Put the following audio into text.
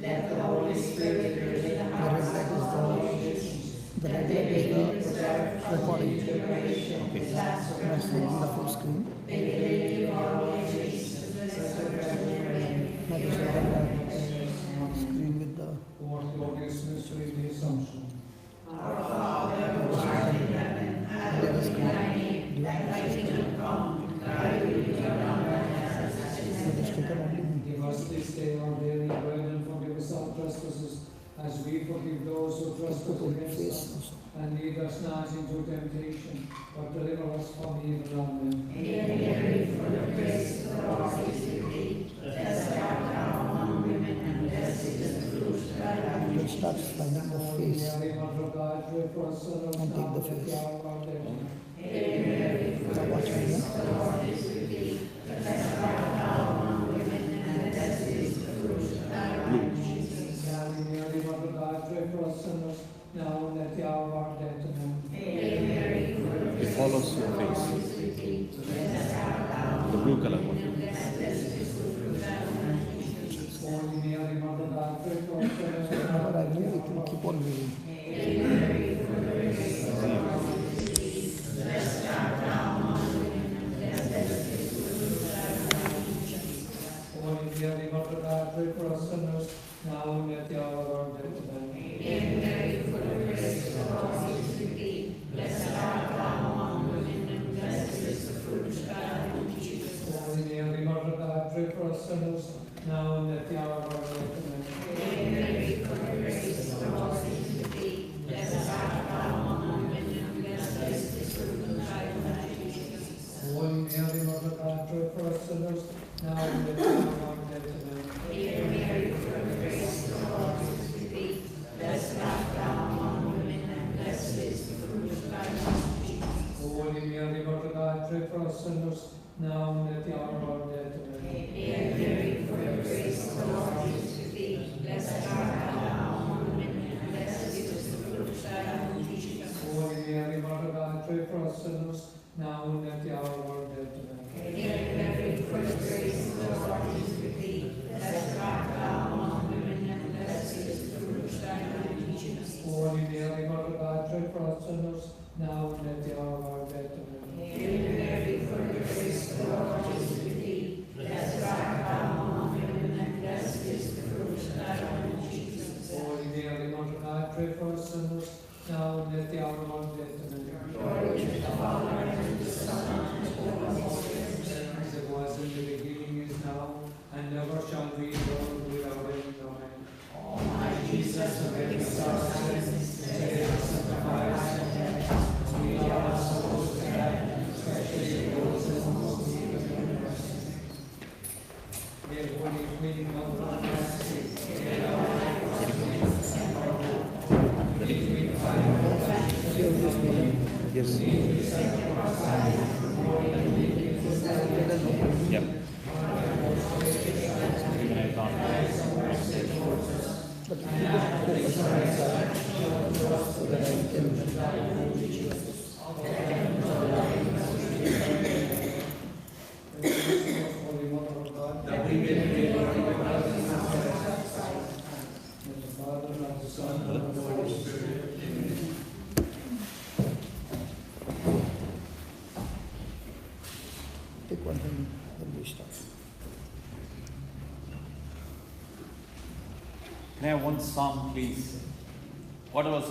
Let the Holy Spirit reveal the hearts of all nations, that they may be preserved from the generation Okay. that's That's the wonderful screen. May the lady of our Lord Jesus, the blessed Virgin Mary, That is the screen with the Fourth glorious mystery, the Assumption. our Father who art in heaven, hallowed be thy name. Thy kingdom come, thy will be done on earth as it is in with the heaven. sticker only. Give us this day our daily bread, and forgive us our trespasses, as we forgive those who trespass Put against face us. also. And lead us not into temptation, but deliver us from evil. Amen. Hail Mary, full of grace, the Lord is with thee. Blessed art thou among women, and blessed is the fruit of thy womb. We'll start sliding the Holy face Mary, Mother of God, pray for us sinners and take now the and at face. the hour of our death. Hail Mary, full of Watch me. grace, the Lord is with thee. Blessed art thou among women, and blessed is the fruit of thy womb, Jesus. Holy Mary, Mother of God, pray for us sinners now and at the hour of our death. Amen. Hail Mary, full of It grace, follows the your Lord face. is with thee. Blessed art thou The blue color one. and blessed is the fruit of thy womb, Jesus. Holy Mary, Mother of God, pray for us sinners now Whenever I and at the move, hour it of will our keep death. on moving. Hail Mary, full of grace, the Lord is with thee. Blessed art thou among women, and blessed is the fruit of thy womb, Jesus. Holy Mary, Mother of God, pray for us sinners now and at the hour of our death. Amen. Hail Mary, full of grace, the Lord is with thee. Blessed art thou among women, and blessed is the fruit of thy womb, Jesus. Holy Mary, Mother of God, pray for us sinners now and at the hour of our death. Amen. Hail Mary, full of grace, the Lord is with thee. Blessed art thou among women, and blessed is the fruit of thy womb, Jesus. Holy Mary, Mother of God, pray for us sinners now and at the hour of our death. Amen. Hail Mary, full of grace, the Lord is with thee. Blessed art thou among women, and blessed is the fruit of thy womb, Jesus. Holy Mary, Mother of God, pray for us sinners now and at the hour of our death. Amen. Hail Mary, full of grace, the Lord is with thee. Blessed art thou among women, and blessed is the fruit of thy womb, Jesus. Holy Mary, Mother of God, pray for us sinners now and at the hour of our death. Amen. Hail Mary, full of grace, the Lord is with thee. Blessed art thou among women, and blessed is the fruit of thy womb, Jesus. Holy Mary, Mother of God, pray for us sinners now and at the hour of our death. Amen. Hail Mary, full of grace, the Lord is with thee. Blessed art thou among women, and blessed is the fruit of thy womb, Jesus. Holy Mary, Mother of God, pray for us sinners now and at the hour of our death. Amen. Glory to the Father, and to the Son, and to the Holy Spirit. As it was in the beginning, is now, and never shall be, world without end. Amen. O my Jesus, forgive us our sins, save us from the fires of hell. Lead our souls to heaven, especially those who most need of your mercy. Hail, Holy Queen, Mother of Mercy, Hail our life, our sins, and our hope. Queen of fire, Here it is, brother. Yes. Yep. Even I can't. But you just focus on the side so that I can. Holy Mother of God, That we may be worthy of our sight. and the Father, and the Son, and the Holy Spirit. Take one thing, then we start. Can I have one song, please? Whatever song.